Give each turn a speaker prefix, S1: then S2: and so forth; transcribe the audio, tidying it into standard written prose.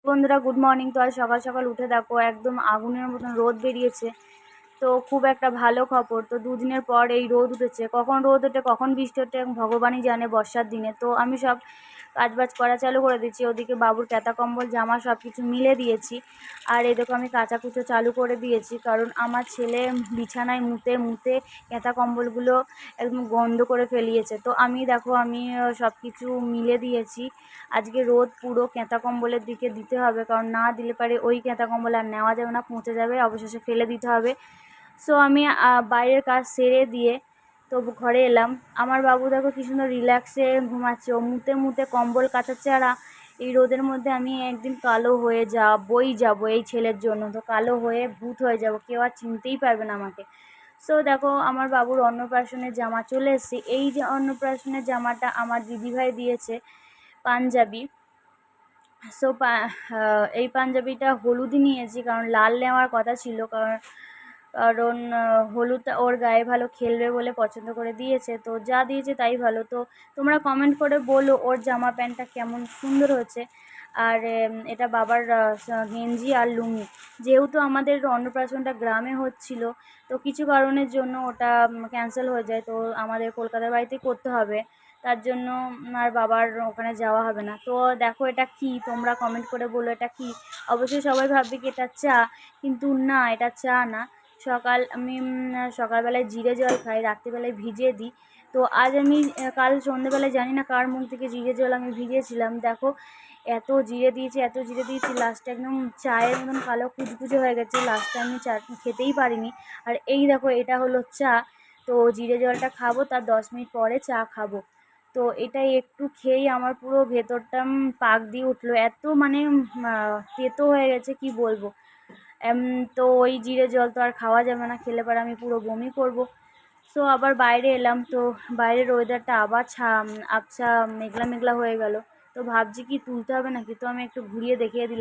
S1: বন্ধুরা, good morning. তো আজ সকাল সকাল উঠে দেখো একদম আগুনের মতন রোদ বেরিয়েছে। তো খুব একটা ভালো খবর। তো দুদিনের পর এই রোদ উঠেছে। কখন রোদ ওঠে কখন বৃষ্টি ওঠে ভগবানই জানে বর্ষার দিনে। তো আমি সব কাজবাজ করা চালু করে দিচ্ছি। ওদিকে বাবুর ক্যাতা কম্বল জামা সব কিছু মিলে দিয়েছি। আর এই দেখো আমি কাচাকুচো চালু করে দিয়েছি, কারণ আমার ছেলে বিছানায় মুতে মুতে ক্যাতা কম্বলগুলো একদম গন্ধ করে ফেলিয়েছে। তো আমি সব কিছু মিলে দিয়েছি। আজকে রোদ পুরো ক্যাঁথা কম্বলের দিকে দিতে হবে, কারণ না দিলে পারে ওই ক্যাঁথা কম্বল আর নেওয়া যাবে না, পচে যাবে, অবশেষে ফেলে দিতে হবে। সো আমি বাইরের কাজ সেরে দিয়ে তো ঘরে এলাম। আমার বাবু দেখো কি সুন্দর রিল্যাক্সে ঘুমাচ্ছে। ও মুতে মুতে কম্বল কাচাচ্ছে। আর এই রোদের মধ্যে আমি একদিন কালো হয়ে যাবো এই ছেলের জন্য। তো কালো হয়ে ভূত হয়ে যাব, কেউ আর চিনতেই পারবে না আমাকে। সো দেখো আমার বাবুর অন্নপ্রাশনের জামা চলে এসেছে। এই যে অন্নপ্রাশনের জামাটা আমার দিদিভাই দিয়েছে, পাঞ্জাবি। সো এই পাঞ্জাবিটা হলুদই নিয়েছি, কারণ লাল নেওয়ার কথা ছিল, কারণ কারণ হলুদটা ওর গায়ে ভালো খেলবে বলে পছন্দ করে দিয়েছে। তো যা দিয়েছে তাই ভালো। তো তোমরা কমেন্ট করে বলো ওর জামা প্যান্টটা কেমন সুন্দর হয়েছে। আর এটা বাবার গেঞ্জি আর লুঙ্গি। যেহেতু আমাদের অন্নপ্রাশনটা গ্রামে হচ্ছিল, তো কিছু কারণের জন্য ওটা ক্যান্সেল হয়ে যায়। তো আমাদের কলকাতার বাড়িতেই করতে হবে, তার জন্য আর বাবার ওখানে যাওয়া হবে না। তো দেখো এটা কি, তোমরা কমেন্ট করে বলো এটা কি। অবশ্যই সবাই ভাববে কি এটা চা, কিন্তু না, এটা চা না। আমি সকালবেলায় জিরে জল খাই, রাত্রিবেলায় ভিজিয়ে দিই। তো আজ আমি কাল সন্ধ্যেবেলায় জানি না কার মুখ থেকে জিরে জল আমি ভিজিয়েছিলাম। দেখো এত জিরে দিয়েছি লাস্টে একদম চায়ের মতন কালো কুচকুচে হয়ে গেছে। লাস্টে আমি চা খেতেই পারিনি। আর এই দেখো এটা হলো চা। তো জিরে জলটা খাবো, তার 10 মিনিট পরে চা খাবো। তো এটাই একটু খেয়েই আমার পুরো ভেতরটা পাক দিয়ে উঠলো। এত মানে তেতো হয়ে গেছে কি বলবো। তো ওই জিরে জল তো আর খাওয়া যাবে না, খেলে পরে আমি পুরো বমি করব। সো আবার বাইরে এলাম। তো বাইরের ওয়েদারটা আবার আবছা মেঘলা মেঘলা হয়ে গেল। তো ভাবছি কি তুলতে হবে নাকি। তো আমি একটু ঘুরিয়ে দেখিয়ে দিলাম।